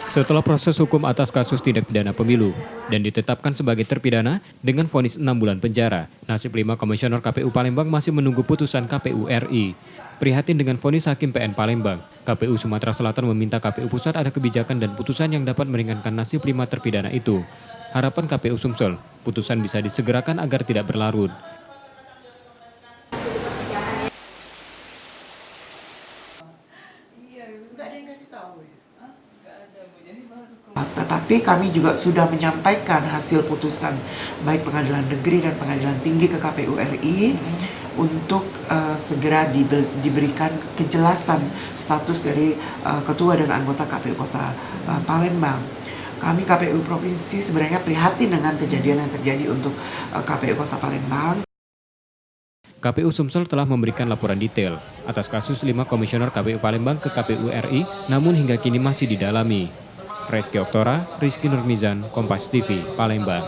Setelah proses hukum atas kasus tindak pidana pemilu dan ditetapkan sebagai terpidana dengan vonis 6 bulan penjara, nasib 5 komisioner KPU Palembang masih menunggu putusan KPU RI. Prihatin dengan vonis Hakim PN Palembang, KPU Sumatera Selatan meminta KPU Pusat ada kebijakan dan putusan yang dapat meringankan nasib 5 terpidana itu. Harapan KPU Sumsel, putusan bisa disegerakan agar tidak berlarut. Tetapi kami juga sudah menyampaikan hasil putusan baik Pengadilan Negeri dan Pengadilan Tinggi ke KPU RI untuk segera diberikan kejelasan status dari ketua dan anggota KPU Kota Palembang. Kami KPU Provinsi sebenarnya prihatin dengan kejadian yang terjadi untuk KPU Kota Palembang. KPU Sumsel telah memberikan laporan detail atas kasus 5 komisioner KPU Palembang ke KPU RI, namun hingga kini masih didalami. Reski Oktora, Rizky Nurmizan, Kompas TV, Palembang.